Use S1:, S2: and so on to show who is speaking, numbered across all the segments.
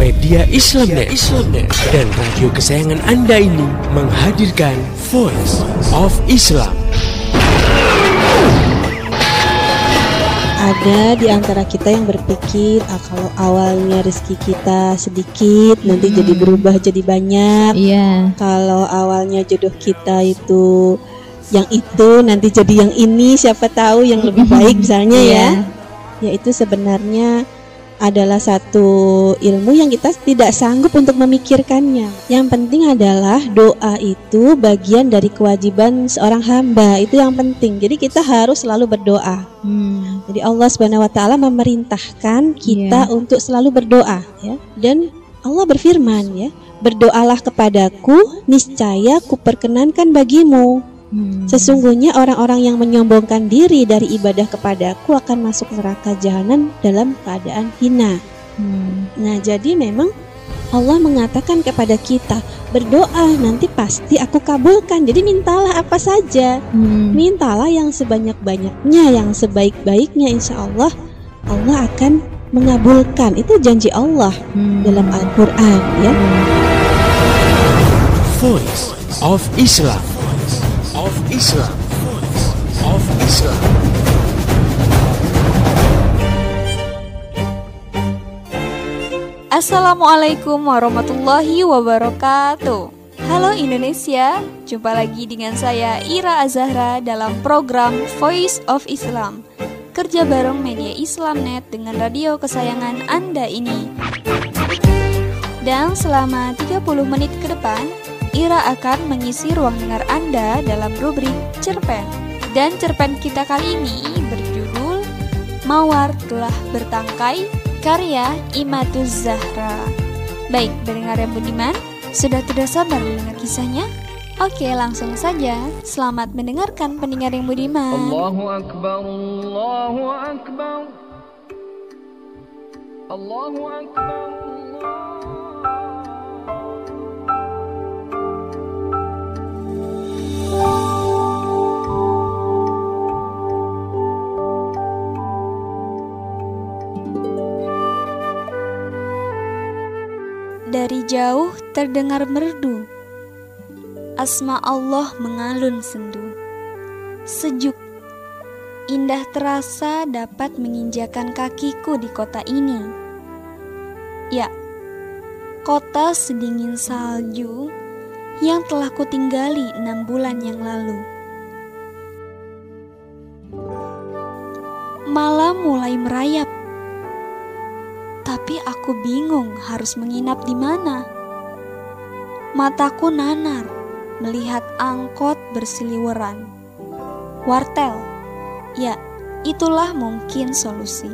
S1: Media Islamnet dan radio kesayangan Anda ini menghadirkan Voice of Islam.
S2: Ada di antara kita yang berpikir kalau awalnya rezeki kita sedikit nanti jadi berubah jadi banyak. Kalau awalnya jodoh kita itu nanti jadi yang ini, siapa tahu yang lebih baik misalnya ya itu sebenarnya adalah satu ilmu yang kita tidak sanggup untuk memikirkannya. Yang penting adalah doa itu bagian dari kewajiban seorang hamba, itu yang penting. Jadi kita harus selalu berdoa. Jadi Allah Subhanahu wa taala memerintahkan kita untuk selalu berdoa ya. Dan Allah berfirman ya, berdoalah kepadaku, niscaya kuperkenankan bagimu. Sesungguhnya orang-orang yang menyombongkan diri dari ibadah kepadaku akan masuk neraka jahanam dalam keadaan hina. Nah, jadi memang Allah mengatakan kepada kita, berdoa nanti pasti aku kabulkan. Jadi mintalah apa saja, mintalah yang sebanyak-banyaknya, yang sebaik-baiknya, insya Allah Allah akan mengabulkan. Itu janji Allah dalam Al-Quran ya.
S1: Voice of Islam.
S3: Assalamualaikum warahmatullahi wabarakatuh. Halo Indonesia, jumpa lagi dengan saya Ira Azahra dalam program Voice of Islam. Kerja bareng Media Islamnet dengan radio kesayangan Anda ini. Dan selama 30 menit ke depan, Ira akan mengisi ruang dengar Anda dalam rubrik cerpen. Dan cerpen kita kali ini berjudul Mawar Telah Bertangkai, karya Imatuz Zahra. Baik, pendengar yang budiman, sudah tidak sabar mendengar kisahnya? Oke, langsung saja. Selamat mendengarkan pendengar yang budiman.
S4: Allahu Akbar, Allahu Akbar, Allahu Akbar.
S3: Dari jauh terdengar merdu, asma Allah mengalun sendu. Sejuk, indah terasa dapat menginjakan kakiku di kota ini. Ya, kota sedingin salju yang telah kutinggali 6 bulan yang lalu. Malam mulai merayap, tapi aku bingung harus menginap di mana. Mataku nanar melihat angkot bersiliweran. Wartel, ya itulah mungkin solusi.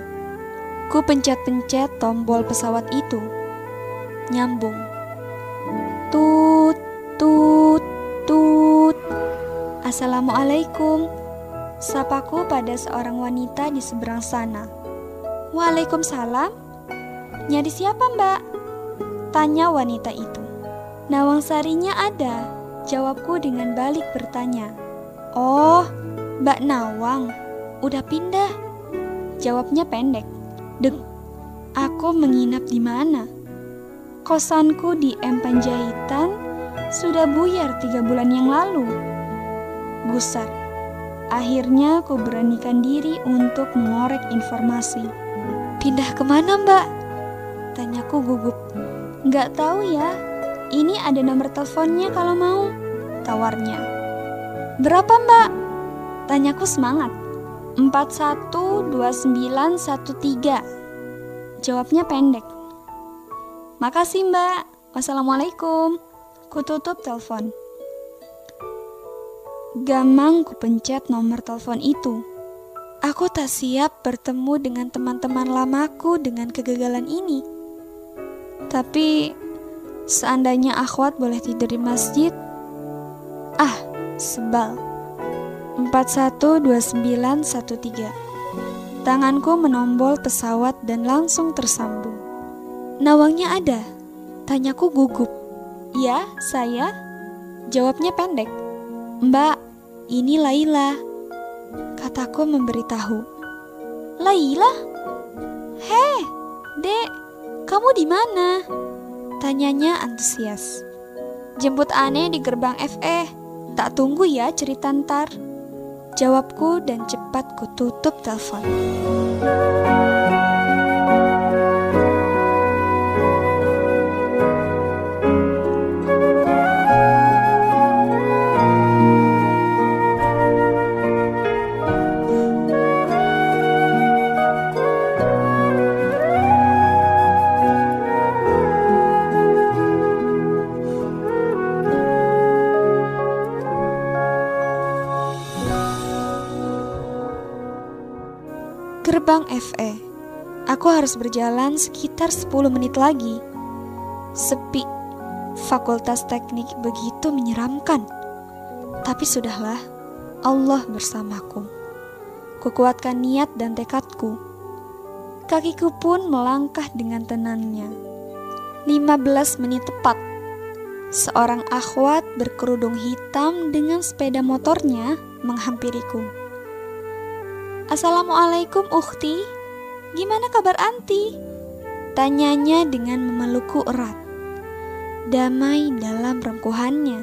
S3: Ku pencet-pencet tombol pesawat itu. Nyambung. Tut, tut, tut. Assalamualaikum, sapaku pada seorang wanita di seberang sana. Waalaikumsalam. Nyari siapa, Mbak? Tanya wanita itu. Nawang Sarinya ada, jawabku dengan balik bertanya. Oh, Mbak Nawang, udah pindah. Jawabnya pendek. Deng, aku menginap di mana? Kosanku di M Panjaitan sudah buyar 3 bulan yang lalu. Gusar. Akhirnya ku beranikan diri untuk mengorek informasi. Pindah kemana, Mbak? Tanyaku gugup. Nggak tahu ya, ini ada nomor teleponnya kalau mau, tawarnya. Berapa, Mbak? Tanyaku semangat. 412913. Jawabnya pendek. Makasih, Mbak. Wassalamualaikum. Kututup telepon. Gamang ku pencet nomor telepon itu. Aku tak siap bertemu dengan teman-teman lamaku dengan kegagalan ini. Tapi seandainya akhwat boleh tidur di masjid. Sebal. 412913. Tanganku menombol pesawat dan langsung tersambung. Nawangnya ada? Tanyaku gugup. Ya, saya. Jawabnya pendek. Mbak, ini Laila. Kataku memberitahu. Laila? Heh, Dek, Kamu di mana? Tanyanya antusias. Jemput Ane di gerbang FE. Tak tunggu ya cerita ntar. Jawabku dan cepat ku tutup telepon. Gerbang FE. Aku harus berjalan sekitar 10 menit lagi. Sepi. Fakultas teknik begitu menyeramkan. Tapi sudahlah, Allah bersamaku. Kukuatkan niat dan tekadku. Kakiku pun melangkah dengan tenangnya. 15 menit tepat. Seorang akhwat berkerudung hitam dengan sepeda motornya menghampiriku. Assalamualaikum ukhti, gimana kabar anti? Tanyanya dengan memelukku erat. Damai dalam rengkuhannya.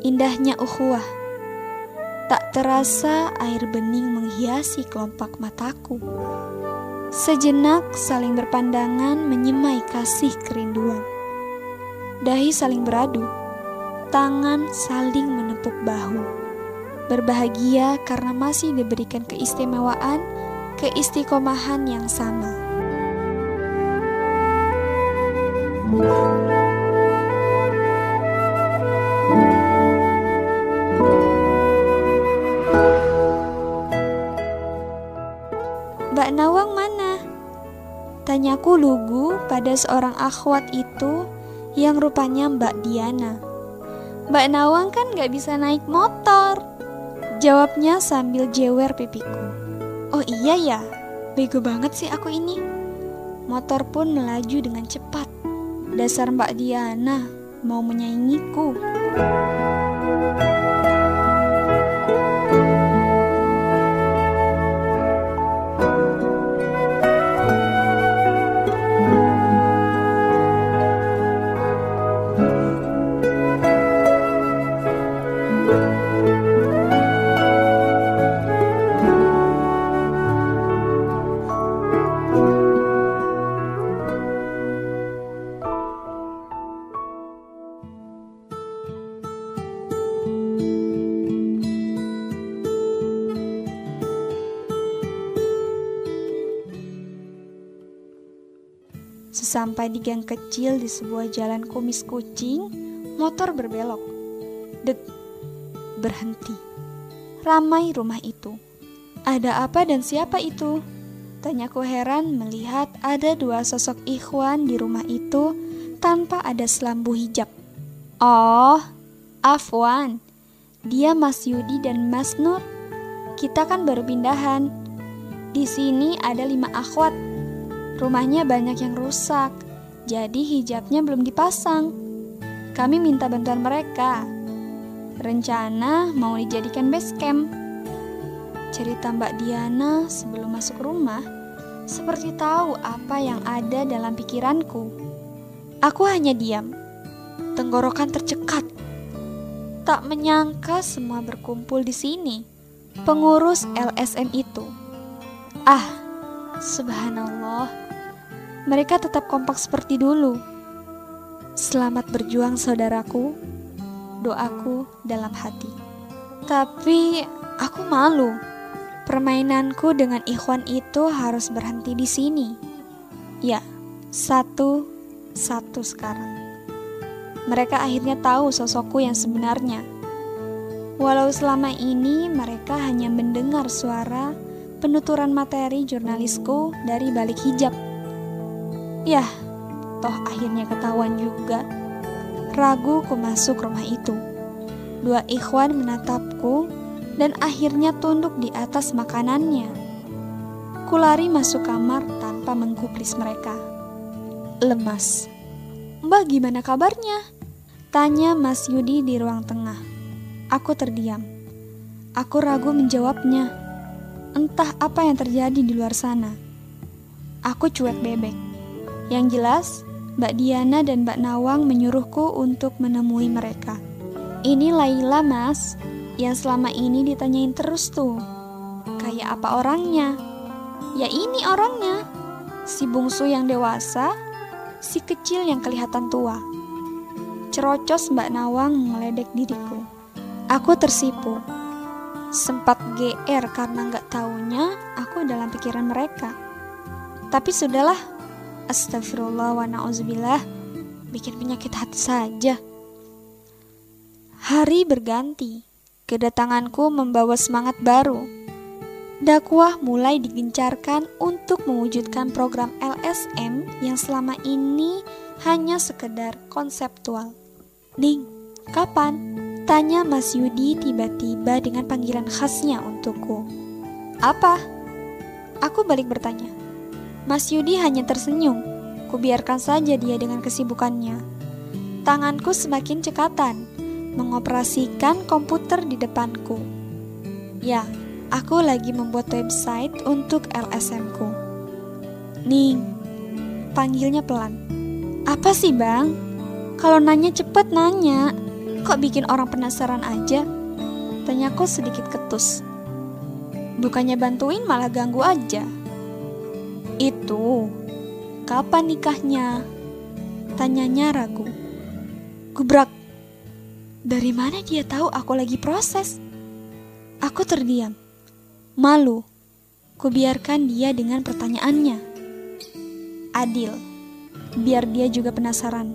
S3: Indahnya ukhuwah. Tak terasa air bening menghiasi kelopak mataku. Sejenak saling berpandangan menyemai kasih kerinduan. Dahi saling beradu, tangan saling menepuk bahu. Berbahagia karena masih diberikan keistimewaan, keistiqomahan yang sama. Mbak Nawang mana? Tanyaku lugu pada seorang akhwat itu yang rupanya Mbak Diana. Mbak Nawang kan gak bisa naik motor. Jawabnya sambil jewer pipiku. Oh iya ya, bego banget sih aku ini. Motor pun melaju dengan cepat. Dasar Mbak Diana mau menyaingiku. Sesampai di gang kecil di sebuah jalan kumis kucing, motor berbelok. Dek, berhenti. Ramai rumah itu. Ada apa dan siapa itu? Tanyaku heran melihat ada dua sosok ikhwan di rumah itu tanpa ada selambu hijab. Oh, afwan. Dia Mas Yudi dan Mas Nur. Kita kan baru pindahan. Di sini ada 5 akhwat. Rumahnya banyak yang rusak, jadi hijabnya belum dipasang. Kami minta bantuan mereka. Rencana mau dijadikan base camp. Cerita Mbak Diana sebelum masuk rumah, seperti tahu apa yang ada dalam pikiranku. Aku hanya diam. Tenggorokan tercekat. Tak menyangka semua berkumpul di sini. Pengurus LSM itu. Subhanallah. Mereka tetap kompak seperti dulu. Selamat berjuang saudaraku. Doaku dalam hati. Tapi aku malu. Permainanku dengan ikhwan itu harus berhenti di sini. Ya, satu-satu sekarang. Mereka akhirnya tahu sosokku yang sebenarnya. Walau selama ini mereka hanya mendengar suara penuturan materi jurnalisku dari balik hijab. Yah, toh akhirnya ketahuan juga. Ragu ku masuk rumah itu. 2 ikhwan menatapku dan akhirnya tunduk di atas makanannya. Kulari masuk kamar tanpa menggubris mereka. Lemas. Mbak gimana kabarnya? Tanya Mas Yudi di ruang tengah. Aku terdiam. Aku ragu menjawabnya. Entah apa yang terjadi di luar sana. Aku cuek bebek. Yang jelas, Mbak Diana dan Mbak Nawang menyuruhku untuk menemui mereka. Ini Laila, Mas, yang selama ini ditanyain terus tuh. Kayak apa orangnya? Ya ini orangnya. Si bungsu yang dewasa, si kecil yang kelihatan tua. Cerocos Mbak Nawang mengeledek diriku. Aku tersipu. Sempat GR karena gak taunya aku dalam pikiran mereka. Tapi sudahlah, astagfirullah wa na'udzubillah, bikin penyakit hati saja. Hari berganti, kedatanganku membawa semangat baru. Dakwah mulai digencarkan untuk mewujudkan program LSM yang selama ini hanya sekedar konseptual. Ding, kapan? Tanya Mas Yudi tiba-tiba dengan panggilan khasnya untukku. Apa? Aku balik bertanya. Mas Yudi hanya tersenyum. Kubiarkan saja dia dengan kesibukannya. Tanganku semakin cekatan, mengoperasikan komputer di depanku. Ya, aku lagi membuat website untuk LSM-ku. Ning, panggilnya pelan. Apa sih bang? Kalau nanya cepet nanya. Kok bikin orang penasaran aja? Tanyaku sedikit ketus. Bukannya bantuin malah ganggu aja. Itu, kapan nikahnya? Tanyanya ragu. Gubrak. Dari mana dia tahu aku lagi proses? Aku terdiam. Malu. Kubiarkan dia dengan pertanyaannya. Adil. Biar dia juga penasaran.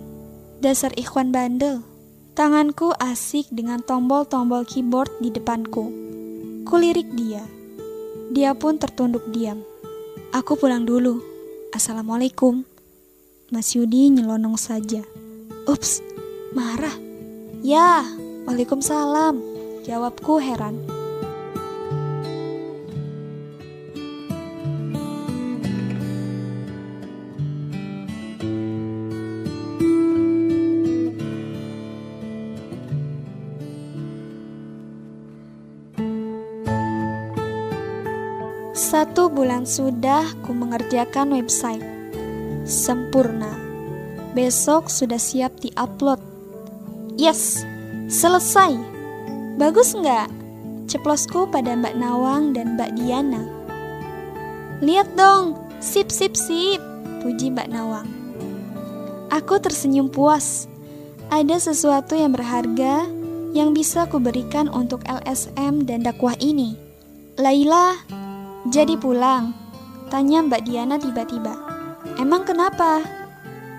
S3: Dasar ikhwan bandel. Tanganku asik dengan tombol-tombol keyboard di depanku. Kulirik dia. Dia pun tertunduk diam. Aku pulang dulu. Assalamualaikum. Mas Yudi nyelonong saja. Ups, marah. Ya, waalaikumsalam. Jawabku heran. Satu bulan sudah ku mengerjakan website. Sempurna. Besok sudah siap di-upload. Yes, selesai. Bagus nggak? Ceplosku pada Mbak Nawang dan Mbak Diana. Lihat dong, sip, puji Mbak Nawang. Aku tersenyum puas. Ada sesuatu yang berharga yang bisa kuberikan untuk LSM dan dakwah ini. Laila, jadi pulang? Tanya Mbak Diana tiba-tiba. Emang kenapa?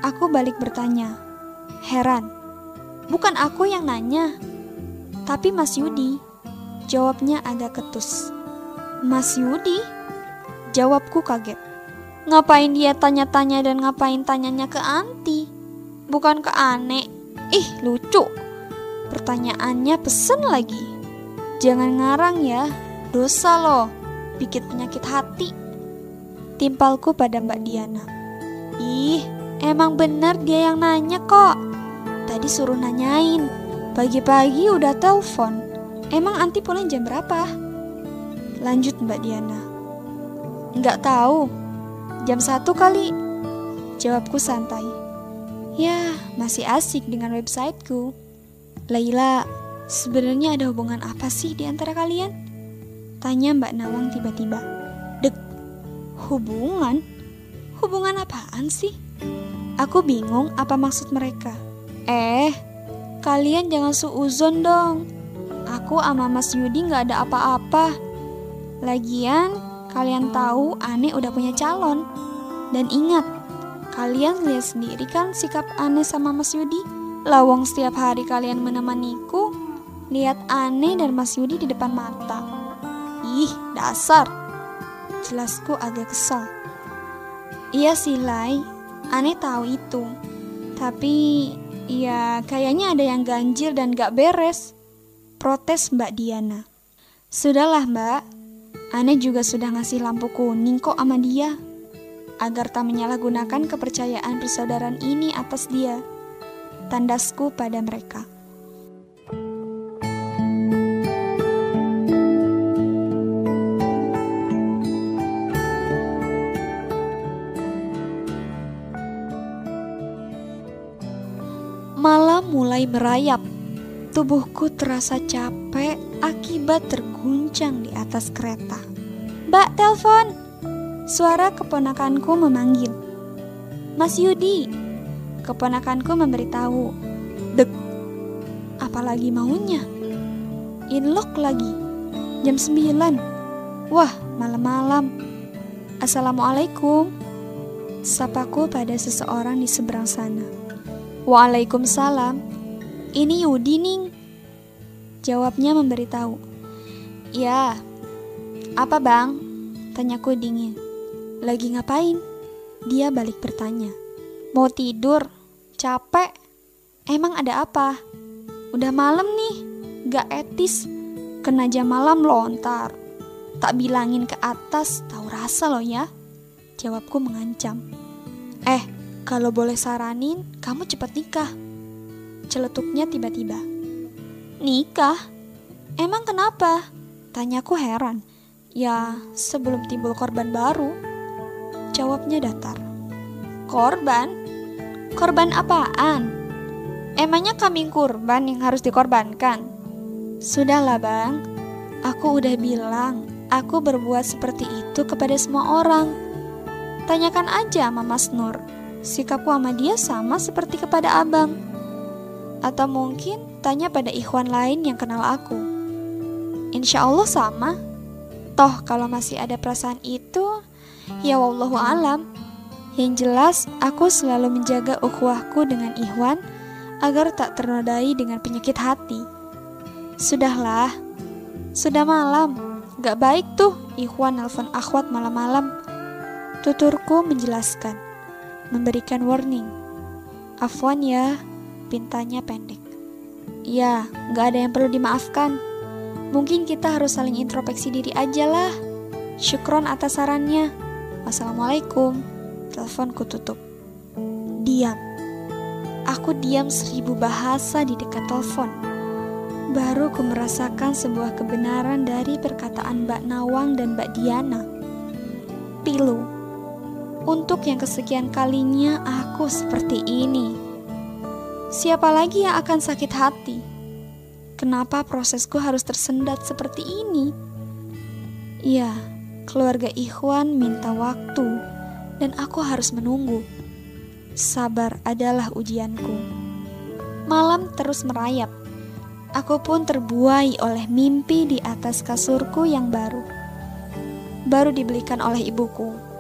S3: Aku balik bertanya. Heran. Bukan aku yang nanya, tapi Mas Yudi. Jawabnya agak ketus. Mas Yudi? Jawabku kaget. Ngapain dia tanya-tanya dan ngapain tanyanya ke Anti? Bukan ke Ane. Ih, lucu. Pertanyaannya pesen lagi. Jangan ngarang ya, dosa loh. Bikin penyakit hati. Timpalku pada Mbak Diana. Ih, emang bener dia yang nanya kok. Tadi suruh nanyain. Pagi-pagi udah telepon. Emang Anti pulang jam berapa? Lanjut Mbak Diana. Nggak tahu. Jam 1 kali. Jawabku santai. Ya, masih asik dengan websiteku. Laila, sebenarnya ada hubungan apa sih di antara kalian? Tanya Mbak Nawang tiba-tiba. Dek, hubungan? Hubungan apaan sih? Aku bingung apa maksud mereka. Kalian jangan suuzon dong. Aku sama Mas Yudi gak ada apa-apa. Lagian, kalian tahu Ane udah punya calon. Dan ingat, kalian lihat sendiri kan sikap Ane sama Mas Yudi. Lawang setiap hari kalian menemaniku, lihat Ane dan Mas Yudi di depan mata. Ih, dasar. Jelasku agak kesal. Iya sih, Lai. Ane tahu itu. Tapi, ya kayaknya ada yang ganjil dan gak beres. Protes Mbak Diana. Sudahlah Mbak. Ane juga sudah ngasih lampu kuning kok sama dia. Agar tak menyalahgunakan kepercayaan persaudaraan ini atas dia. Tandasku pada mereka. Malam mulai merayap. Tubuhku terasa capek akibat terguncang di atas kereta. "Mbak, telepon!" Suara keponakanku memanggil. "Mas Yudi." Keponakanku memberitahu. Dek, apalagi maunya? Inlock lagi. Jam 9. Wah, malam-malam. "Assalamualaikum," sapaku pada seseorang di seberang sana. "Waalaikumsalam. Ini Yudi ning," jawabnya memberitahu. "Ya, apa bang?" tanyaku dingin. "Lagi ngapain?" Dia balik bertanya. "Mau tidur, capek." "Emang ada apa?" "Udah malam nih, gak etis, kena jam malam lontar. Tak bilangin ke atas, tahu rasa lo ya," jawabku mengancam. Kalau boleh saranin, kamu cepat nikah," celetuknya tiba-tiba. "Nikah? Emang kenapa?" tanyaku heran. "Ya, sebelum timbul korban baru," jawabnya datar. "Korban? Korban apaan? Emangnya kambing kurban yang harus dikorbankan?" "Sudahlah bang, aku udah bilang aku berbuat seperti itu kepada semua orang. Tanyakan aja sama Mas Nur, sikapku sama dia sama seperti kepada abang. Atau mungkin tanya pada ikhwan lain yang kenal aku. Insya Allah sama. Toh kalau masih ada perasaan itu, ya wallahu alam. Yang jelas aku selalu menjaga ukhuwahku dengan ikhwan agar tak ternodai dengan penyakit hati. Sudahlah, sudah malam, gak baik tuh ikhwan nelfon akhwat malam-malam," tuturku menjelaskan, memberikan warning. "Afwan ya," pintanya pendek. "Ya, gak ada yang perlu dimaafkan. Mungkin kita harus saling introspeksi diri aja lah. Syukron atas sarannya. Wassalamualaikum." Teleponku tutup. Diam. Aku diam 1000 bahasa di dekat telepon. Baru ku merasakan sebuah kebenaran dari perkataan Mbak Nawang dan Mbak Diana. Pilu. Untuk yang kesekian kalinya aku seperti ini. Siapa lagi yang akan sakit hati? Kenapa prosesku harus tersendat seperti ini? Ya, keluarga ikhwan minta waktu dan aku harus menunggu. Sabar adalah ujianku. Malam terus merayap. Aku pun terbuai oleh mimpi di atas kasurku yang baru dibelikan oleh ibuku.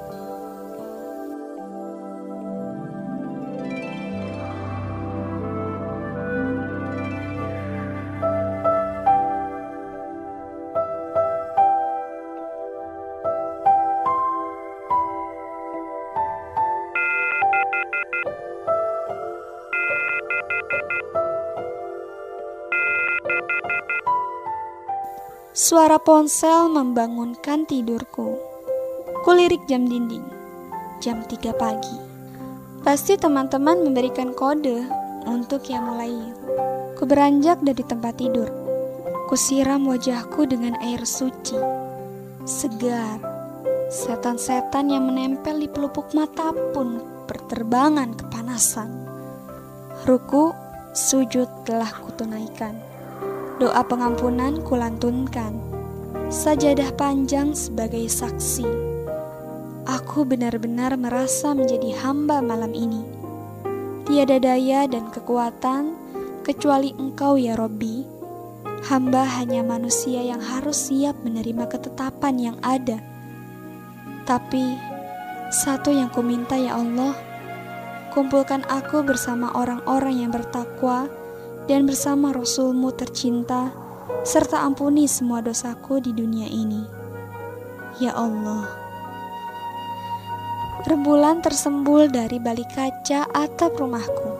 S3: Suara ponsel membangunkan tidurku. Kulirik jam dinding. Jam 3 pagi. Pasti teman-teman memberikan kode untuk yang mulai. Ku beranjak dari tempat tidur. Kusiram wajahku dengan air suci. Segar. Setan-setan yang menempel di pelupuk mata pun berterbangan kepanasan. Ruku, sujud telah kutunaikan. Doa pengampunan kulantunkan. Sajadah panjang sebagai saksi. Aku benar-benar merasa menjadi hamba malam ini. Tiada daya dan kekuatan kecuali Engkau ya Robbi. Hamba hanya manusia yang harus siap menerima ketetapan yang ada. Tapi satu yang kuminta ya Allah, kumpulkan aku bersama orang-orang yang bertakwa dan bersama Rasul-Mu tercinta, serta ampuni semua dosaku di dunia ini. Ya Allah. Rembulan tersembul dari balik kaca atap rumahku.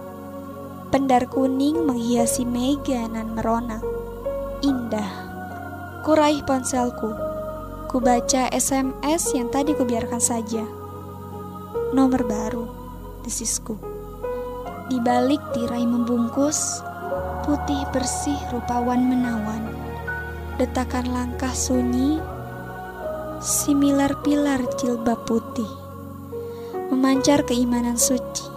S3: Pendar kuning menghiasi mega nan merona. Indah. Kuraih ponselku. Kubaca SMS yang tadi kubiarkan saja. Nomor baru, desisku. Di balik tirai membungkus, putih bersih rupawan menawan. Detakan langkah sunyi, similar-pilar jilbab putih. Memancar keimanan suci.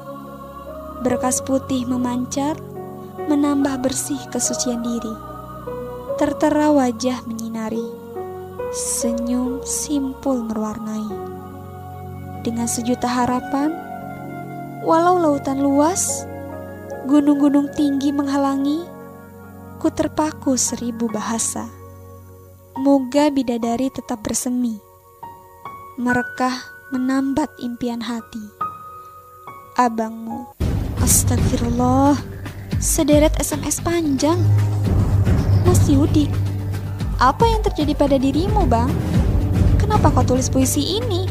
S3: Berkas putih memancar, menambah bersih kesucian diri. Tertera wajah menyinari, senyum simpul mewarnai. Dengan sejuta harapan, walau lautan luas, gunung-gunung tinggi menghalangi, ku terpaku 1000 bahasa. Moga bidadari tetap bersemi, merekah menambat impian hati. Abangmu. Astagfirullah, sederet SMS panjang. Mas Yudi, apa yang terjadi pada dirimu, Bang? Kenapa kau tulis puisi ini?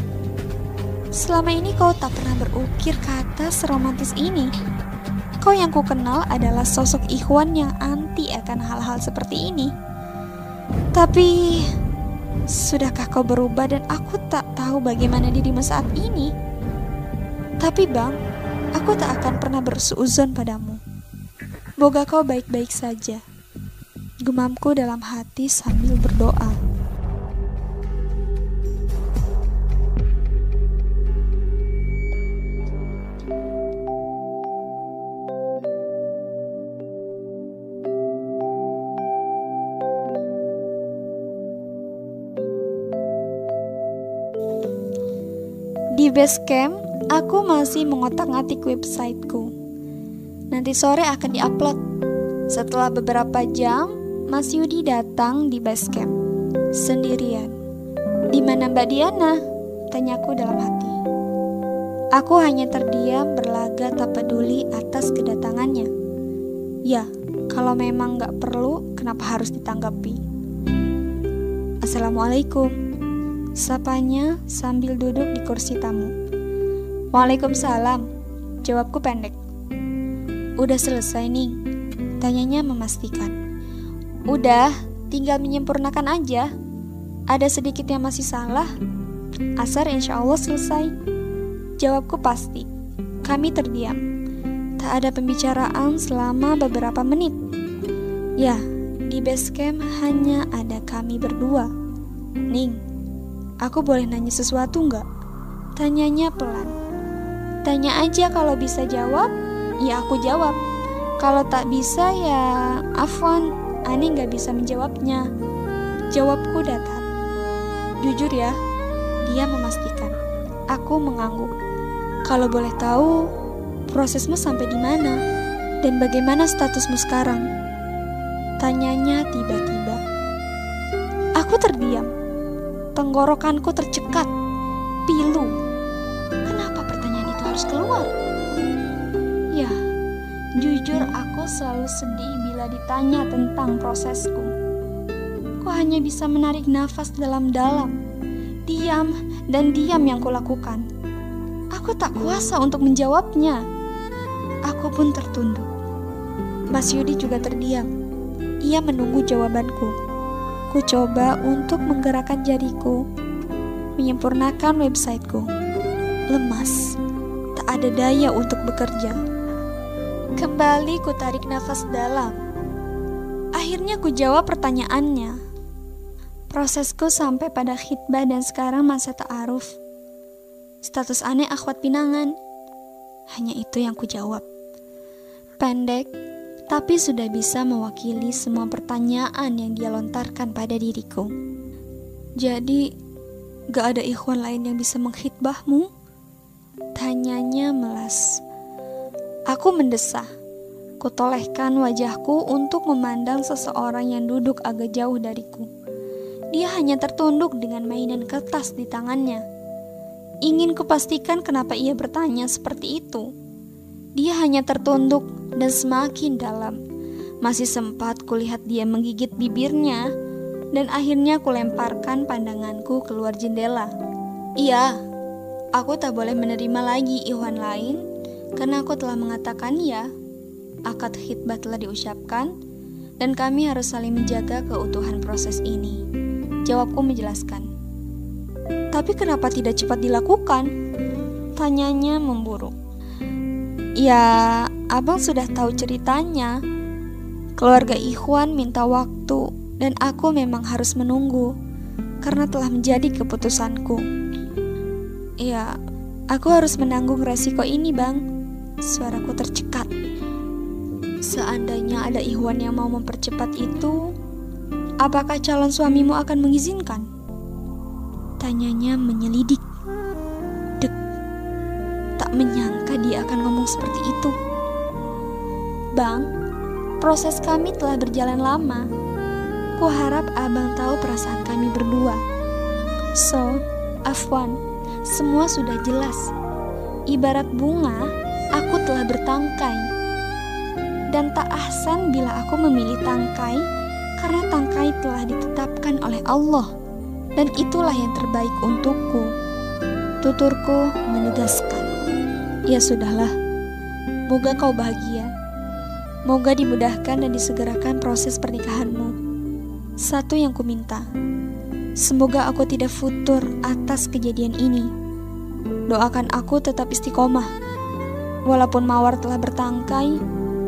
S3: Selama ini kau tak pernah berukir kata seromantis ini. Kau yang ku kenal adalah sosok Ikhwan yang anti akan hal-hal seperti ini. Tapi, sudahkah kau berubah dan aku tak tahu bagaimana dirimu saat ini? Tapi Bang, aku tak akan pernah bersuuzon padamu. Moga kau baik-baik saja, gumamku dalam hati sambil berdoa. Di Basecamp, aku masih mengotak-ngatik websiteku. Nanti sore akan diupload. Setelah beberapa jam, Mas Yudi datang di Basecamp sendirian. "Di mana Mbak Diana?" tanyaku dalam hati. Aku hanya terdiam berlaga tak peduli atas kedatangannya. Ya, kalau memang gak perlu, kenapa harus ditanggapi? "Assalamualaikum," sapanya sambil duduk di kursi tamu. "Waalaikumsalam," jawabku pendek. "Udah selesai nih?" tanyanya memastikan. "Udah, tinggal menyempurnakan aja. Ada sedikit yang masih salah. Asar insya Allah selesai," jawabku pasti. Kami terdiam. Tak ada pembicaraan selama beberapa menit. Ya, di Basecamp hanya ada kami berdua. "Ning, aku boleh nanya sesuatu nggak?" tanyanya pelan. "Tanya aja, kalau bisa jawab, ya aku jawab. Kalau tak bisa ya afwan, Ani nggak bisa menjawabnya," jawabku datar. "Jujur ya," dia memastikan. Aku mengangguk. "Kalau boleh tahu, prosesmu sampai di mana? Dan bagaimana statusmu sekarang?" tanyanya tiba-tiba. Aku terdiam. Tenggorokanku tercekat, pilu. Kenapa pertanyaan itu harus keluar? Ya, jujur aku selalu sedih bila ditanya tentang prosesku. Ku hanya bisa menarik nafas dalam-dalam, diam dan diam yang kulakukan. Aku tak kuasa untuk menjawabnya. Aku pun tertunduk. Mas Yudi juga terdiam. Ia menunggu jawabanku. Ku coba untuk menggerakkan jariku, menyempurnakan websiteku. Lemas, tak ada daya untuk bekerja. Kembali ku tarik nafas dalam. Akhirnya ku jawab pertanyaannya. Prosesku sampai pada khitbah dan sekarang masa ta'aruf. Status aneh akhwat pinangan. Hanya itu yang ku jawab. Pendek, tapi sudah bisa mewakili semua pertanyaan yang dia lontarkan pada diriku. "Jadi, gak ada ikhwan lain yang bisa mengkhitbahmu?" tanyanya melas. Aku mendesah. Kutolehkan wajahku untuk memandang seseorang yang duduk agak jauh dariku. Dia hanya tertunduk dengan mainan kertas di tangannya. Ingin kupastikan kenapa ia bertanya seperti itu. Dia hanya tertunduk dan semakin dalam. Masih sempat kulihat dia menggigit bibirnya, dan akhirnya kulemparkan pandanganku keluar jendela. Iya, aku tak boleh menerima lagi ikhwan lain, karena aku telah mengatakan ya. Akad khitbah telah diucapkan, dan kami harus saling menjaga keutuhan proses ini. Jawabku menjelaskan. Tapi kenapa tidak cepat dilakukan? Tanyanya memburuk. Ya, abang sudah tahu ceritanya. Keluarga Ikhwan minta waktu, dan aku memang harus menunggu, karena telah menjadi keputusanku. Ya, aku harus menanggung resiko ini, Bang. Suaraku tercekat. Seandainya ada ikhwan yang mau mempercepat itu, apakah calon suamimu akan mengizinkan? Tanyanya menyelidik. Dek, tak menyangka dia akan ngomong seperti itu. Bang, proses kami telah berjalan lama. Kuharap abang tahu perasaan kami berdua. So, afwan, semua sudah jelas. Ibarat bunga, aku telah bertangkai. Dan tak ahsan bila aku memilih tangkai, karena tangkai telah ditetapkan oleh Allah, dan itulah yang terbaik untukku. Tuturku menegaskan. Ya sudahlah, moga kau bahagia. Moga dimudahkan dan disegerakan proses pernikahanmu. Satu yang kuminta, semoga aku tidak futur atas kejadian ini. Doakan aku tetap istiqomah. Walaupun mawar telah bertangkai,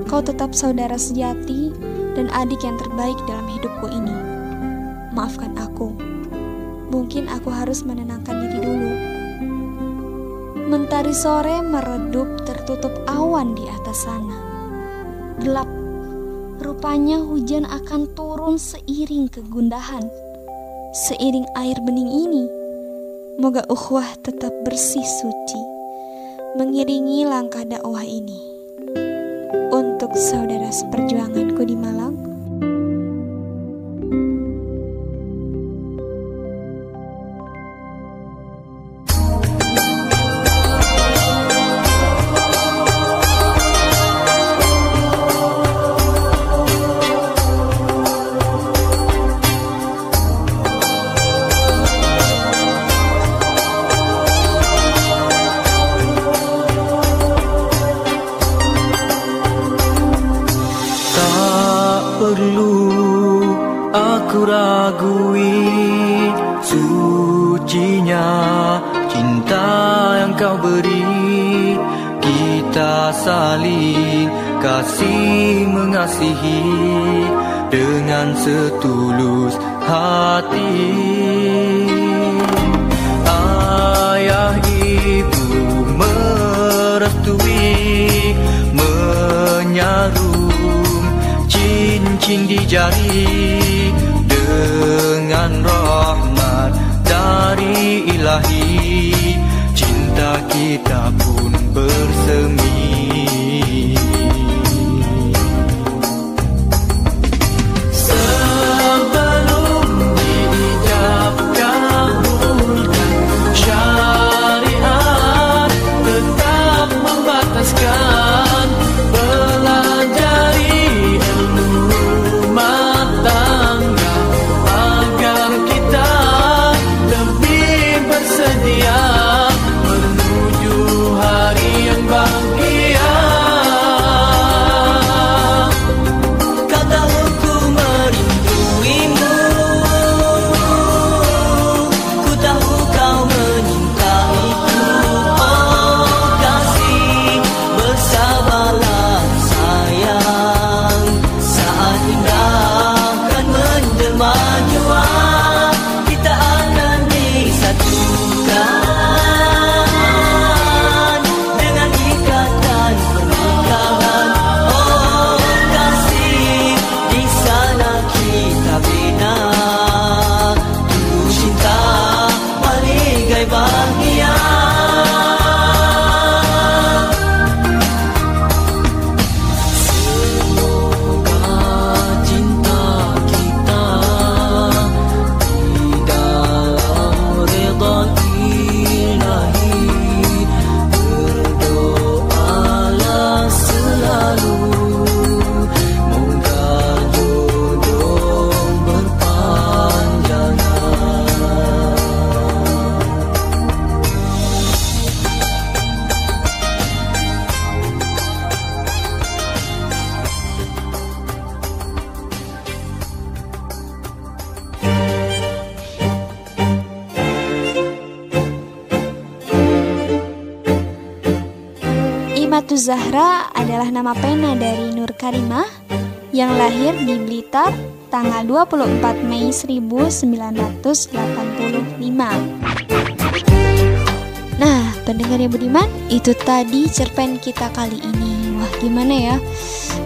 S3: kau tetap saudara sejati dan adik yang terbaik dalam hidupku ini. Maafkan aku. Mungkin aku harus menenangkan diri dulu. Mentari sore meredup tertutup awan di atas sana. Gelap. Rupanya hujan akan turun seiring kegundahan. Seiring air bening ini. Moga ukhuwah tetap bersih suci, mengiringi langkah dakwah ini. Untuk saudara seperjuanganku di Malang.
S5: Aku ragui sucinya cinta yang kau beri. Kita saling kasih mengasihi dengan setulus hati. Ayah ibu merestui, menyarum cincin di jari. Dengan rahmat dari ilahi, cinta kita pun bersemi. Sebelum diijab kabulkan syariat, tetap membataskan pelajari ilmu matang agar kita lebih bersedia menuju hari yang bahagia. Kau tahu ku merinduimu, ku tahu kau menyintaiku. Oh kasih, bersabarlah sayang, saat indah kan menjelma jua. Kita akan disatukan dengan ikatan pernikahan. Oh kasih, di sana kita bina tulus cinta maligai bahagia. Semoga cinta kita di dalam ridha ilahi. Berdoalah selalu, moga jodoh berpanjangan.
S3: Imatuz Zahra adalah nama pena dari Nur Karimah yang lahir di Blitar tanggal 24 Mei 1985. Nah, pendengar yang budiman, itu tadi cerpen kita kali ini. Wah, gimana ya?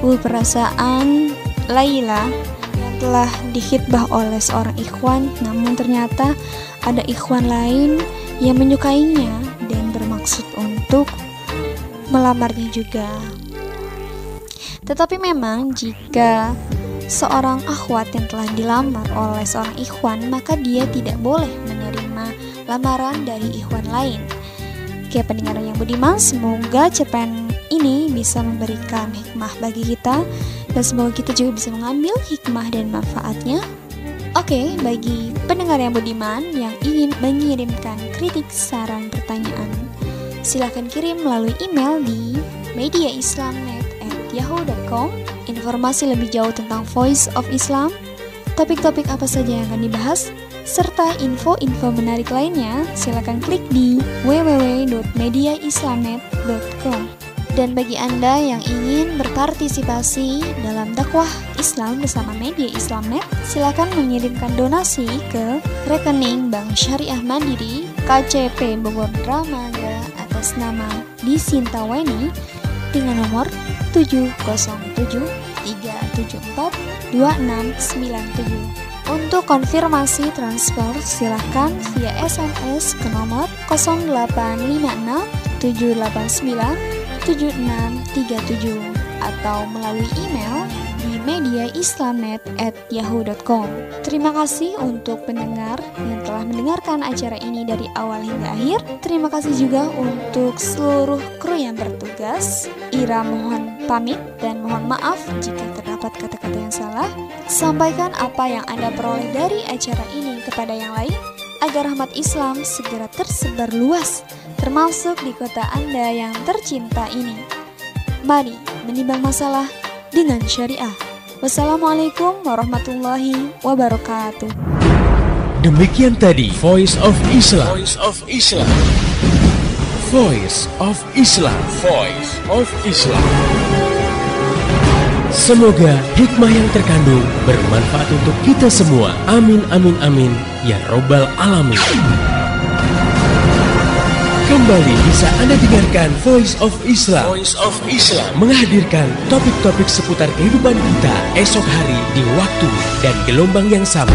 S3: Perasaan Laila yang telah dikhitbah oleh seorang ikhwan, namun ternyata ada ikhwan lain yang menyukainya dan bermaksud untuk melamarnya juga. Tetapi memang jika seorang akhwat yang telah dilamar oleh seorang ikhwan, maka dia tidak boleh menerima lamaran dari ikhwan lain. Oke, pendengar yang budiman, semoga cerpen ini bisa memberikan hikmah bagi kita dan semoga kita juga bisa mengambil hikmah dan manfaatnya. Oke, bagi pendengar yang budiman yang ingin mengirimkan kritik, saran, pertanyaan, silakan kirim melalui email di mediaislamnet@yahoo.com. Informasi lebih jauh tentang Voice of Islam, topik-topik apa saja yang akan dibahas, serta info-info menarik lainnya, silakan klik di www.mediaislamnet.com. Dan bagi Anda yang ingin berpartisipasi dalam dakwah Islam bersama Media Islamnet, silakan mengirimkan donasi ke rekening Bank Syariah Mandiri KCP Bogor Dramaga atas nama Disinta Weni dengan nomor 707-374-2697. Untuk konfirmasi transfer silahkan via SMS ke nomor 0856-789-7637 atau melalui email di mediaislamnet@yahoo.com. Terima kasih untuk pendengar yang telah mendengarkan acara ini dari awal hingga akhir. Terima kasih juga untuk seluruh kru yang bertugas. Ira mohon pamit dan mohon maaf jika terdapat kata-kata yang salah. Sampaikan apa yang Anda peroleh dari acara ini kepada yang lain agar rahmat Islam segera tersebar luas, termasuk di kota Anda yang tercinta ini. Mari menimbang masalah dengan syariah. Wassalamualaikum warahmatullahi wabarakatuh.
S1: Demikian tadi Voice of Islam. Voice of Islam. Voice of Islam. Voice of Islam. Semoga hikmah yang terkandung bermanfaat untuk kita semua. Amin amin amin ya robbal alamin. Kembali bisa Anda dengarkan Voice of Islam. Voice of Islam menghadirkan topik-topik seputar kehidupan kita esok hari di waktu dan gelombang yang sama.